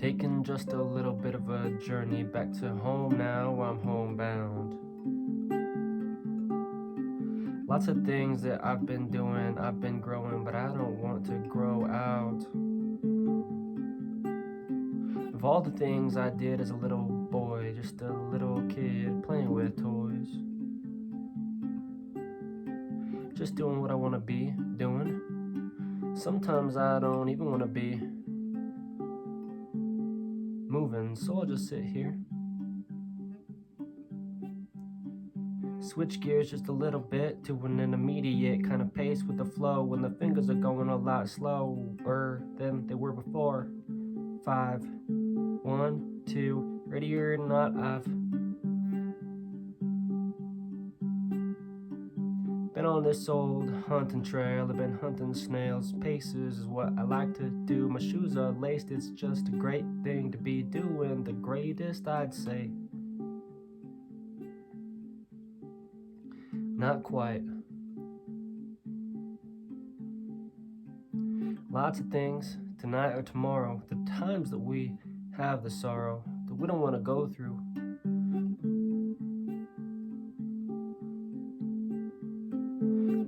Taking just a little bit of a journey back to home now, I'm homebound. Lots of things that I've been doing, I've been growing, but I don't want to grow out. Of all the things I did as a little boy, just a little kid playing with toys. Just doing what I want to be doing. Sometimes I don't even want to be moving, so I'll just sit here. Switch gears just a little bit to an immediate kind of pace with the flow when the fingers are going a lot slower than they were before. 5, 1, 2, ready or not, I've been on this old hunting trail. I've been hunting snails. Paces is what I like to do. My shoes are laced, it's just a great thing to be doing. The greatest, I'd say. Not quite. Lots of things, tonight or tomorrow, the times that we have the sorrow that we don't want to go through.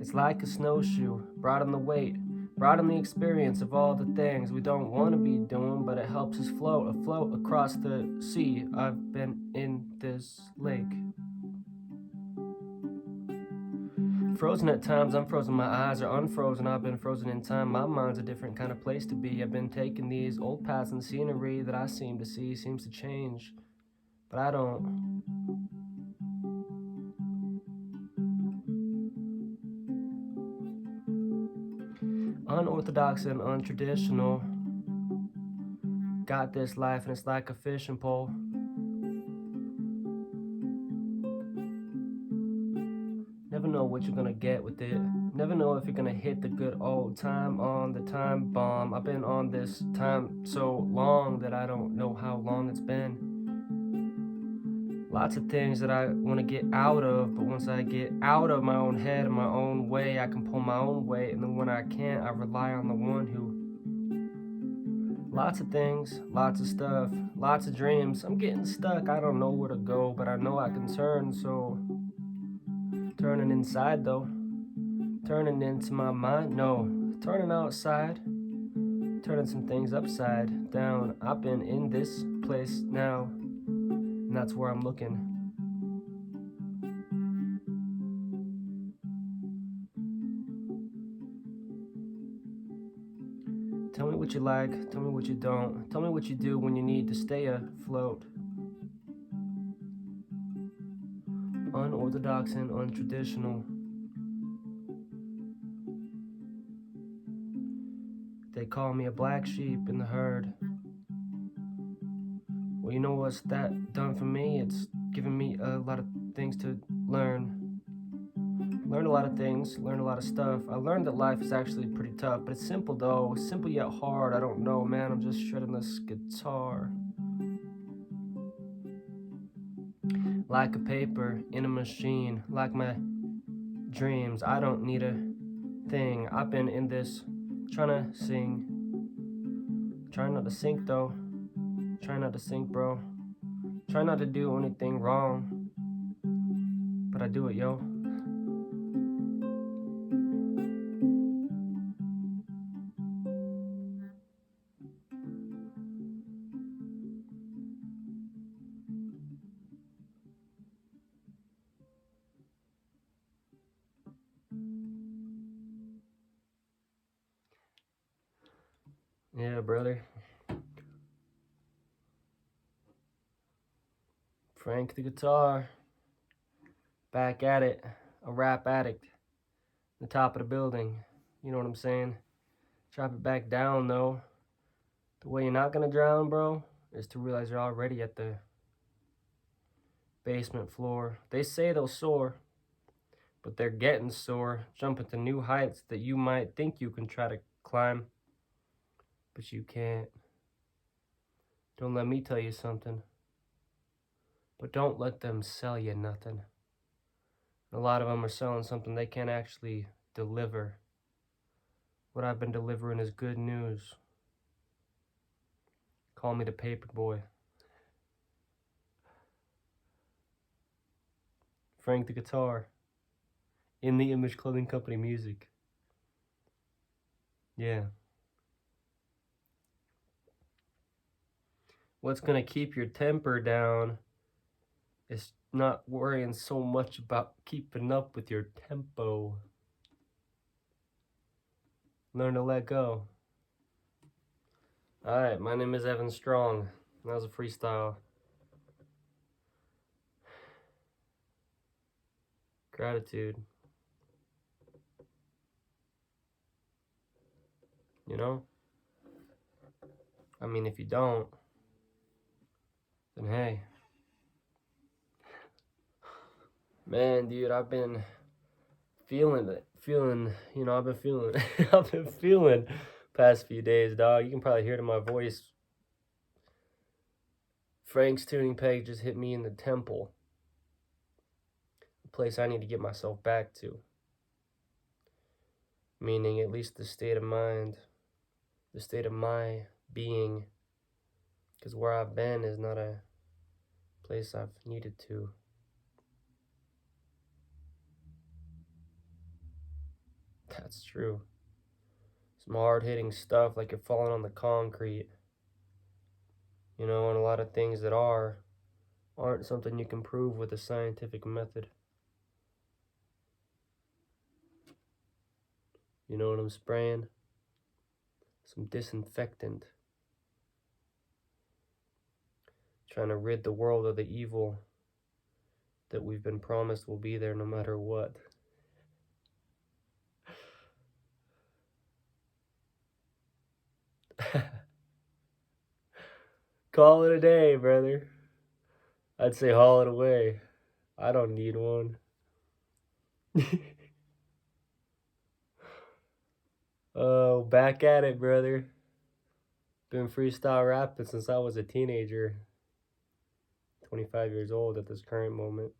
It's like a snowshoe, brought in the weight, brought in the experience of all the things we don't want to be doing, but it helps us float afloat across the sea. I've been in this lake. Frozen at times, unfrozen, my eyes are unfrozen, I've been frozen in time. My mind's a different kind of place to be. I've been taking these old paths and scenery that I seem to see seems to change, but I don't. Unorthodox and untraditional. Got this life and it's like a fishing pole. Never know what you're gonna get with it. Never know if you're gonna hit the good old time on the time bomb. I've been on this time so long that I don't know how long it's been. Lots of things that I want to get out of, but once I get out of my own head and my own way, I can pull my own weight, and then when I can't, I rely on the one who. Lots of things, lots of stuff, lots of dreams. I'm getting stuck, I don't know where to go, but I know I can turn, so. Turning inside though, turning into my mind, no, turning outside, turning some things upside down. I've been in this place now, and that's where I'm looking. Tell me what you like, tell me what you don't. Tell me what you do when you need to stay afloat. Unorthodox and untraditional. They call me a black sheep in the herd. Well, you know what's that done for me? It's given me a lot of things to learn. Learn a lot of things, learn a lot of stuff. I learned that life is actually pretty tough, but it's simple though. Simple yet hard. I don't know, man. I'm just shredding this guitar. Like a paper in a machine, like my dreams. I don't need a thing. I've been in this, trying to sing. Trying not to sink though. Trying not to sink, bro. Try not to do anything wrong, but I do it, yo. Yeah, brother. Frank the guitar. Back at it. A rap addict. The top of the building. You know what I'm saying? Drop it back down, though. The way you're not gonna drown, bro, is to realize you're already at the basement floor. They say they'll soar, but they're getting sore. Jumping to new heights that you might think you can try to climb, but you can't. Don't let me tell you something, but don't let them sell you nothing. A lot of them are selling something they can't actually deliver. What I've been delivering is good news. Call me the paper boy. Frank the guitar. In the Image Clothing Company music. Yeah. What's gonna keep your temper down is not worrying so much about keeping up with your tempo. Learn to let go. Alright, my name is Evan Strong. That was a freestyle. Gratitude. You know? I mean, if you don't, then hey. Man, dude, I've been feeling I've been feeling I've been feeling past few days, dog. You can probably hear it in my voice. Frank's tuning peg just hit me in the temple. A place I need to get myself back to. Meaning at least the state of mind, the state of my being. Because where I've been is not a place I've needed to. That's true. Some hard-hitting stuff, like you're falling on the concrete. You know, and a lot of things that aren't something you can prove with a scientific method. You know what I'm spraying? Some disinfectant. Trying to rid the world of the evil that we've been promised will be there no matter what. Call it a day, brother. I'd say haul it away. I don't need one. Oh, back at it, brother. Been freestyle rapping since I was a teenager. 25 years old at this current moment.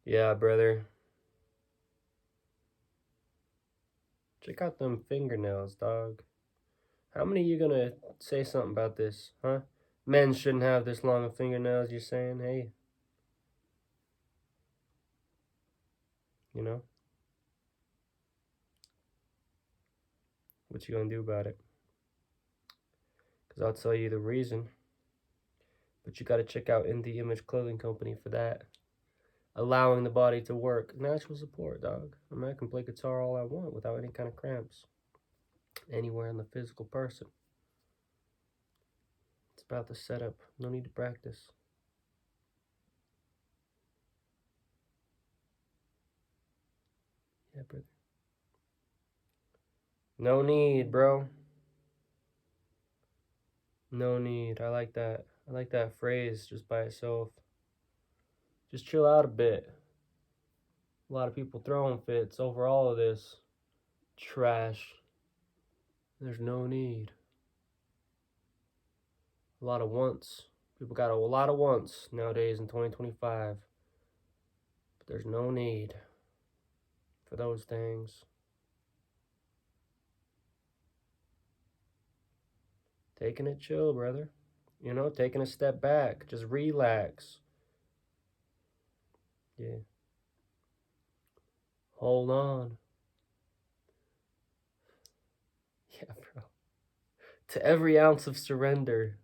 Yeah, brother. Check out them fingernails, dog. How many of you gonna say something about this, huh? Men shouldn't have this long of fingernails, you're saying? Hey. You know? What you gonna do about it? Because I'll tell you the reason. But you gotta check out In The Image Clothing Company for that. Allowing the body to work. Natural support, dog. I mean, I can play guitar all I want without any kind of cramps. Anywhere in the physical person. It's about the setup. No need to practice. Yeah, brother. No need, bro. No need. I like that. I like that phrase just by itself. Just chill out a bit. A lot of people throwing fits over all of this trash. There's no need. A lot of wants. People got a lot of wants nowadays in 2025. But there's no need for those things. Taking it chill, brother. You know, taking a step back. Just relax. Yeah. Hold on. Yeah, bro. To every ounce of surrender.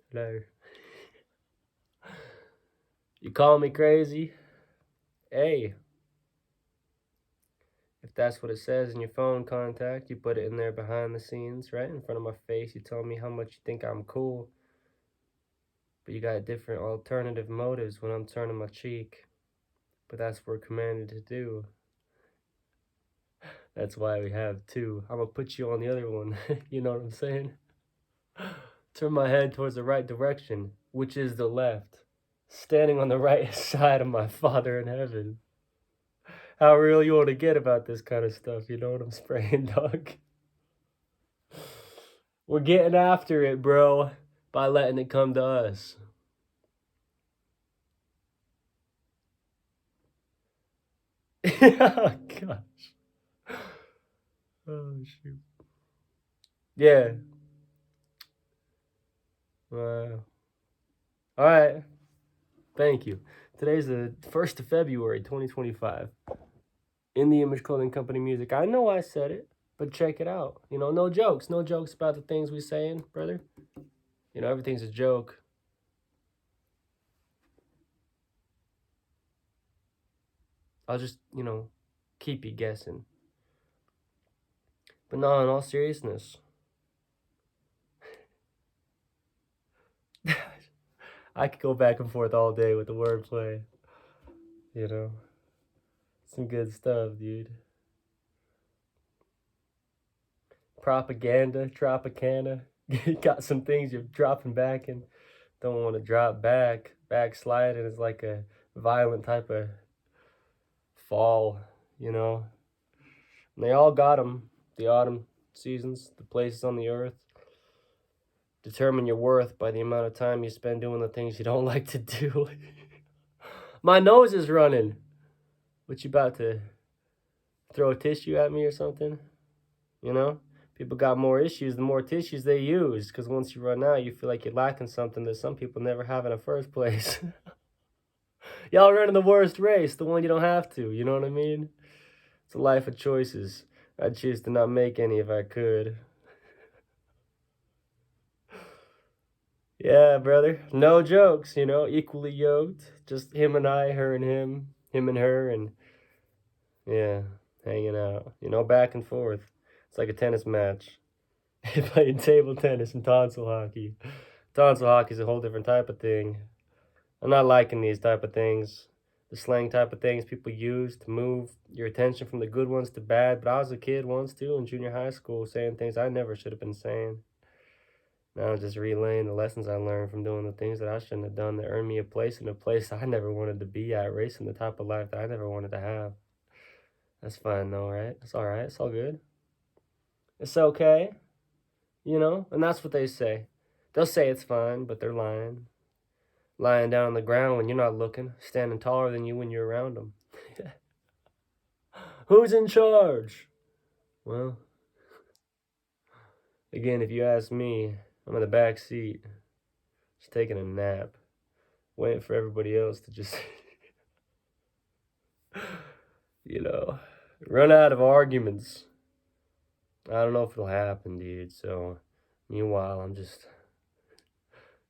Hello. You call me crazy? Hey. If that's what it says in your phone contact, you put it in there behind the scenes, right in front of my face. You tell me how much you think I'm cool. But you got different alternative motives when I'm turning my cheek. But that's what we're commanded to do. That's why we have two. I'm gonna put you on the other one. You know what I'm saying? Turn my head towards the right direction, which is the left. Standing on the right side of my Father in heaven. How real you want to get about this kind of stuff, you know what I'm spraying, dog? We're getting after it, bro, by letting it come to us. Oh, gosh. Oh, shoot. Yeah. Wow. All right. Thank you. Today's the 1st of February, 2025. In the Image Clothing Company music. I know I said it, but check it out. You know, no jokes. No jokes about the things we saying, brother. You know, everything's a joke. I'll just, keep you guessing. But no, in all seriousness, I could go back and forth all day with the wordplay. You know, some good stuff, dude. Propaganda, Tropicana. Got some things you're dropping back and don't want to drop back. Backsliding is like a violent type of fall, you know. And they all got them. The autumn seasons, the places on the earth. Determine your worth by the amount of time you spend doing the things you don't like to do. My nose is running. What, you about to throw a tissue at me or something? You know? People got more issues the more tissues they use, because once you run out, you feel like you're lacking something that some people never have in the first place. Y'all running the worst race, the one you don't have to, you know what I mean? It's a life of choices. I'd choose to not make any if I could. Yeah, brother. No jokes, equally yoked. Just him and I, her and him and her, and yeah, hanging out, back and forth. It's like a tennis match. Playing table tennis and tonsil hockey. Tonsil hockey is a whole different type of thing. I'm not liking these type of things. The slang type of things people use to move your attention from the good ones to bad. But I was a kid once too in junior high school saying things I never should have been saying. Now I'm just relaying the lessons I learned from doing the things that I shouldn't have done that earned me a place in a place I never wanted to be at, racing the type of life that I never wanted to have. That's fine though, right? It's all right. It's all good. It's okay, and that's what they say. They'll say it's fine, but they're lying. Lying down on the ground when you're not looking, standing taller than you when you're around them. Who's in charge? Well, again, if you ask me, I'm in the back seat, just taking a nap, waiting for everybody else to just, you know, run out of arguments. I don't know if it'll happen, dude. So, meanwhile, I'm just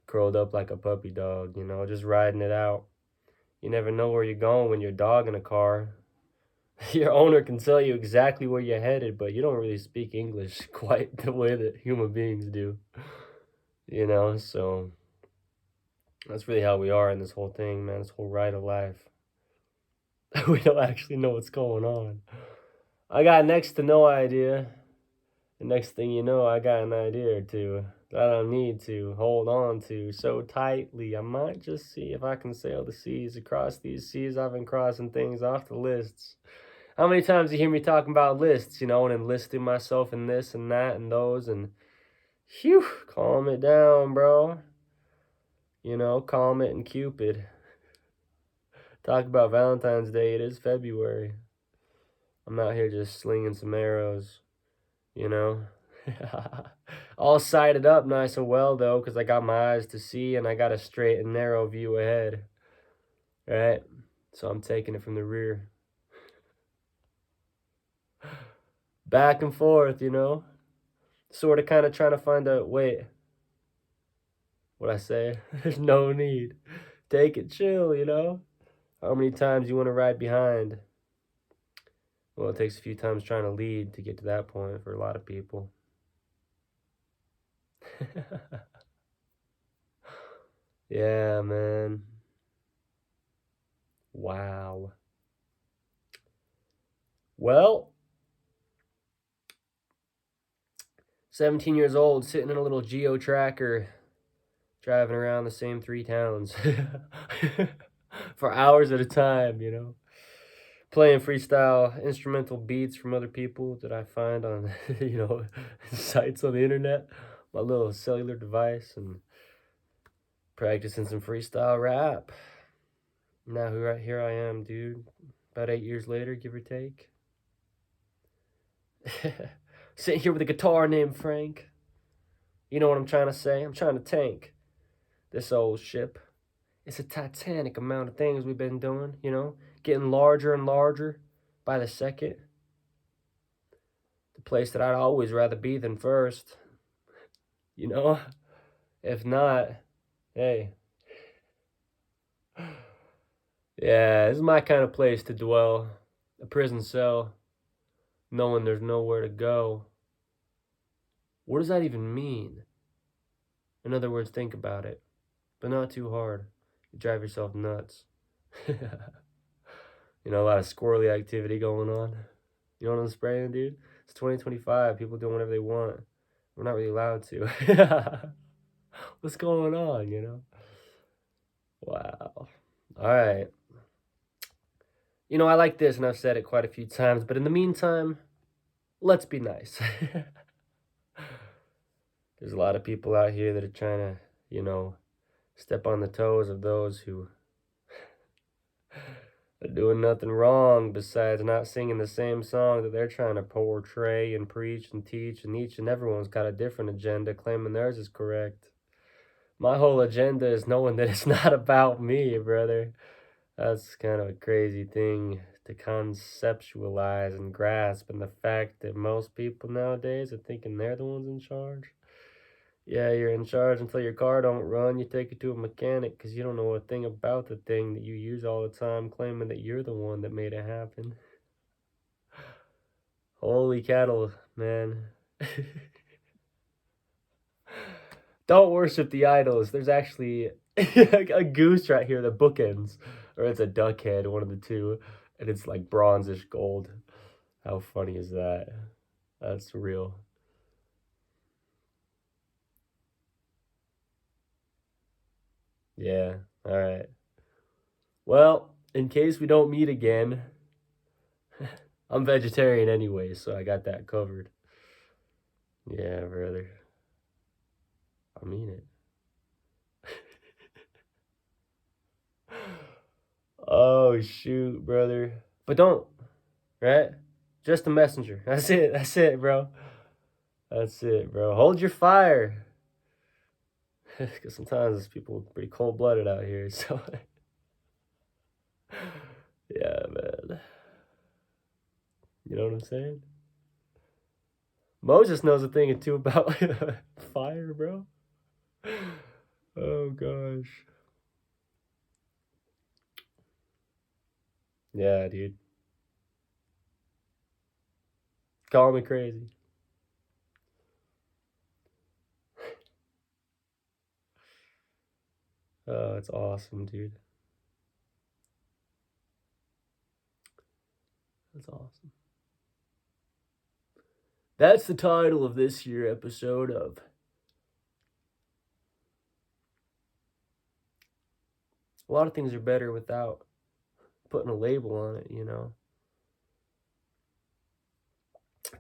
curled up like a puppy dog, just riding it out. You never know where you're going when you're a dog in a car. Your owner can tell you exactly where you're headed, but you don't really speak English quite the way that human beings do. So that's really how we are in this whole thing, man, this whole ride of life. We don't actually know what's going on. I got next to no idea. The next thing you know, I got an idea or two that I don't need to hold on to so tightly. I might just see if I can sail the seas. Across these seas, I've been crossing things off the lists. How many times you hear me talking about lists, and enlisting myself in this and that and those, and phew, calm it down, bro. Calm it and Cupid. Talk about Valentine's Day, it is February. I'm out here just slinging some arrows, all sighted up nice and well, though, because I got my eyes to see, and I got a straight and narrow view ahead, right? So I'm taking it from the rear. Back and forth, sort of kind of trying to find a, wait, what I say? There's no need. Take it chill, How many times you want to ride behind? Well, it takes a few times trying to lead to get to that point for a lot of people. Yeah, man. Wow. Well, 17 years old, sitting in a little geo tracker, driving around the same 3 towns for hours at a time, playing freestyle instrumental beats from other people that I find on, sites on the internet, my little cellular device, and practicing some freestyle rap. Now here I am, dude, about 8 years later, give or take. Sitting here with a guitar named Frank. You know what I'm trying to say? I'm trying to tank this old ship. It's a titanic amount of things we've been doing, you know, getting larger and larger by the second. The place that I'd always rather be than first, you know? If not, hey. Yeah, this is my kind of place to dwell. A prison cell, knowing there's nowhere to go. What does that even mean? In other words, think about it, but not too hard. You drive yourself nuts. You know, a lot of squirrely activity going on. You know what I'm spraying, dude? It's 2025. People doing whatever they want. We're not really allowed to. What's going on, you know? Wow. All right. You know, I like this, and I've said it quite a few times, but in the meantime, let's be nice. There's a lot of people out here that are trying to, you know, step on the toes of those who are doing nothing wrong besides not singing the same song that they're trying to portray and preach and teach, and each and everyone's got a different agenda claiming theirs is correct. My whole agenda is knowing that it's not about me, brother. That's kind of a crazy thing to conceptualize and grasp, and the fact that most people nowadays are thinking they're the ones in charge. Yeah, you're in charge until your car don't run. You take it to a mechanic because you don't know a thing about the thing that you use all the time, claiming that you're the one that made it happen. Holy cattle, man. Don't worship the idols. There's actually a goose right here that bookends. Or it's a duck head, one of the two. And it's like bronzish gold. How funny is that? That's real. Yeah, alright. Well, in case we don't meet again, I'm vegetarian anyway, so I got that covered. Yeah, brother. I mean it. Oh, shoot, brother. But don't, right? Just a messenger. That's it. That's it, bro. That's it, bro. Hold your fire. Because sometimes people are pretty cold-blooded out here, so... Yeah, man. You know what I'm saying? Moses knows a thing or two about fire, bro. Oh, gosh. Yeah, dude. Call me crazy. Oh, it's awesome, dude. That's awesome. That's the title of this year episode of a lot of things are better without putting a label on it, you know.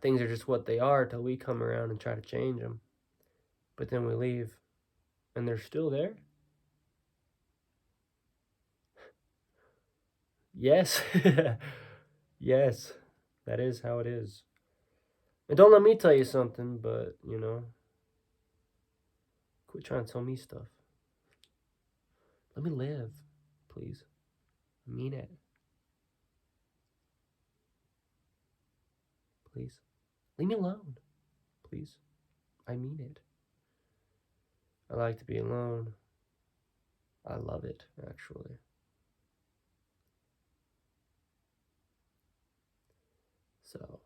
Things are just what they are till we come around and try to change them. But then we leave and they're still there. Yes. Yes. That is how it is. And don't let me tell you something, but, you know, quit trying to tell me stuff. Let me live, please. I mean it. Please. Leave me alone, please. I mean it. I like to be alone. I love it, actually. So.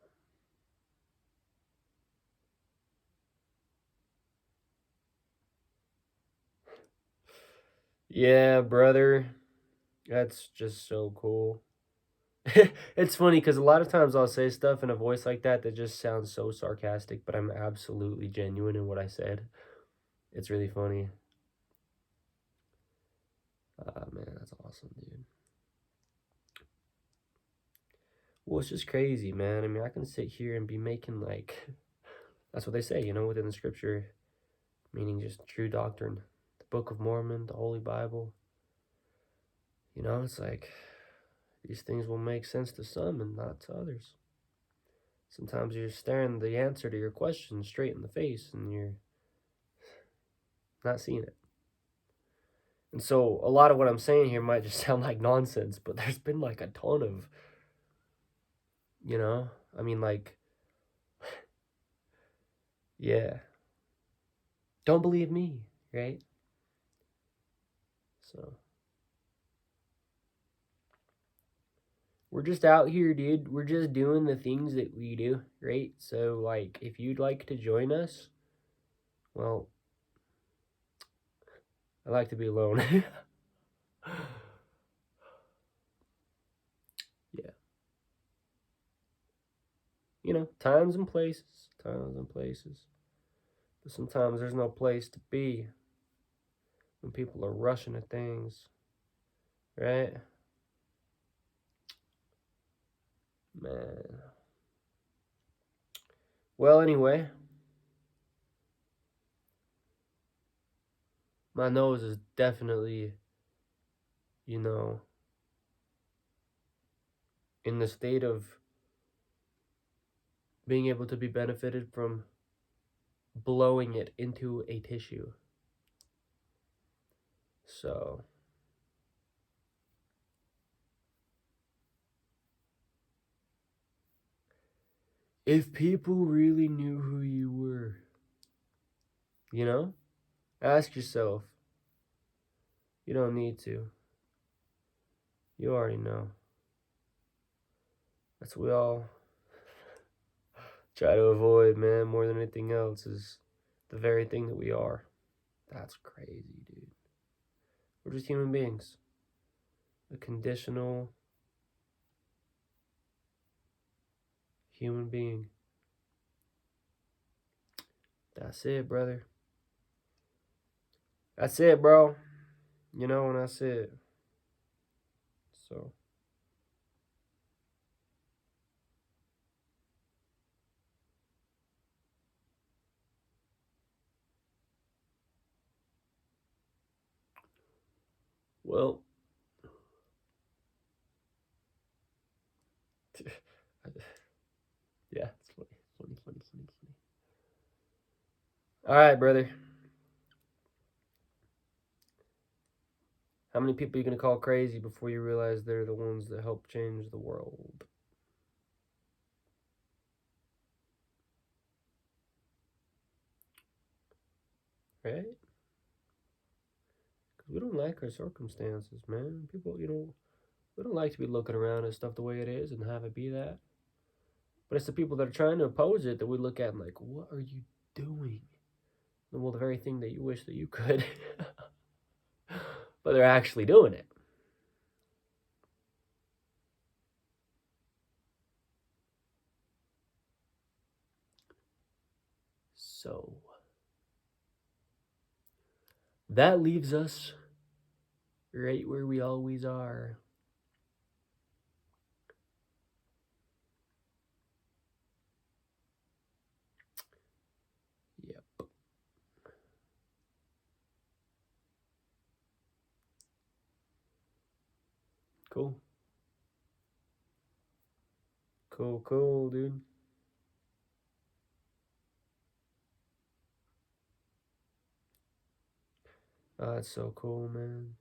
Yeah, brother. That's just so cool. It's funny because a lot of times I'll say stuff in a voice like that that just sounds so sarcastic, but I'm absolutely genuine in what I said. It's really funny. Man, that's awesome, dude. Well, it's just crazy, man. I mean, I can sit here and be making like, that's what they say, you know, within the scripture, meaning just true doctrine. The Book of Mormon, the Holy Bible. You know, it's like, these things will make sense to some and not to others. Sometimes you're staring the answer to your question straight in the face and you're not seeing it. And so a lot of what I'm saying here might just sound like nonsense, but there's been like a ton of, I mean, like, yeah. Don't believe me, right? So we're just out here, dude. We're just doing the things that we do, right? So, like, if you'd like to join us, well, I like to be alone. Yeah. Times and places. Times and places. But sometimes there's no place to be when people are rushing at things, right? Man. Well, anyway, my nose is definitely, you know, in the state of being able to be benefited from blowing it into a tissue. So, if people really knew who you were, ask yourself. You don't need to. You already know. That's what we all try to avoid, man, more than anything else, is the very thing that we are. That's crazy, dude. We're just human beings. A conditional human being. That's it, brother. That's it, bro. And that's it. So, well, yeah, it's funny. All right, brother. How many people are you going to call crazy before you realize they're the ones that help change the world? Right? Because we don't like our circumstances, man. People, we don't like to be looking around at stuff the way it is and have it be that. But it's the people that are trying to oppose it that we look at and like, what are you doing? Well, the very thing that you wish that you could. But they're actually doing it. So, that leaves us right where we always are. Yep. Cool. Cool, dude. Oh, that's so cool, man.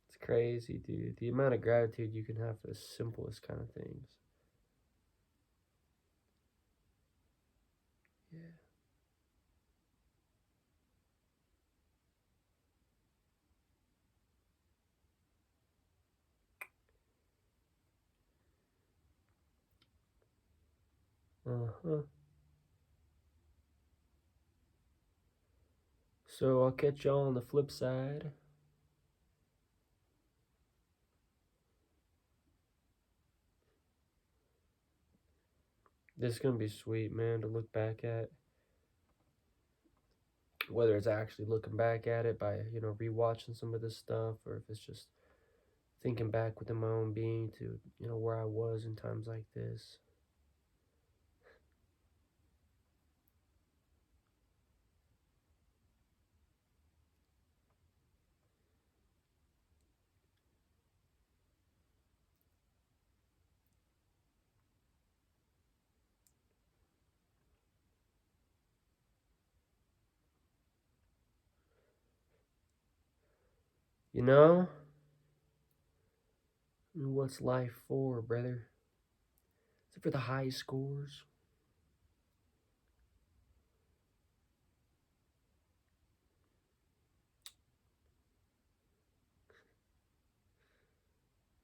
It's crazy, dude. The amount of gratitude you can have for the simplest kind of things. Yeah. Uh-huh. So I'll catch y'all on the flip side. This is gonna be sweet, man, to look back at. Whether it's actually looking back at it by, rewatching some of this stuff, or if it's just thinking back within my own being to, where I was in times like this. You know? What's life for, brother? Is it for the high scores?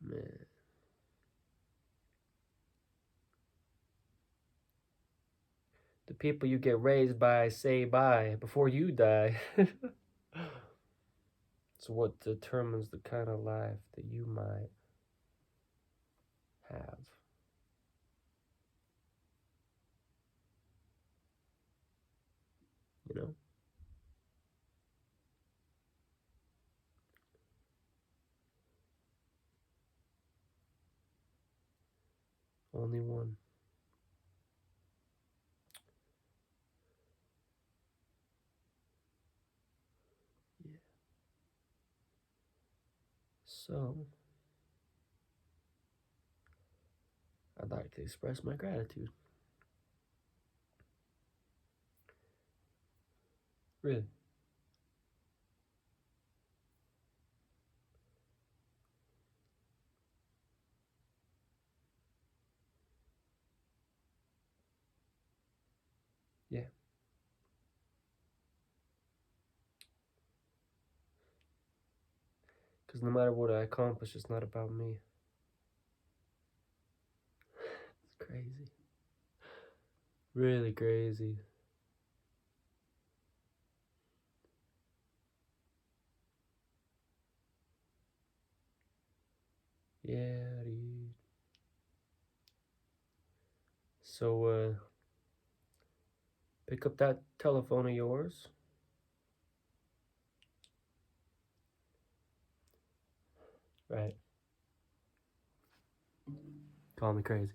Man. The people you get raised by say bye before you die. It's what determines the kind of life that you might have. You know? Only one. Yeah. So, I'd like to express my gratitude. Really. Yeah. Because no matter what I accomplish, it's not about me. It's crazy. Really crazy. Yeah, dude. So, pick up that telephone of yours. Right. Call me crazy.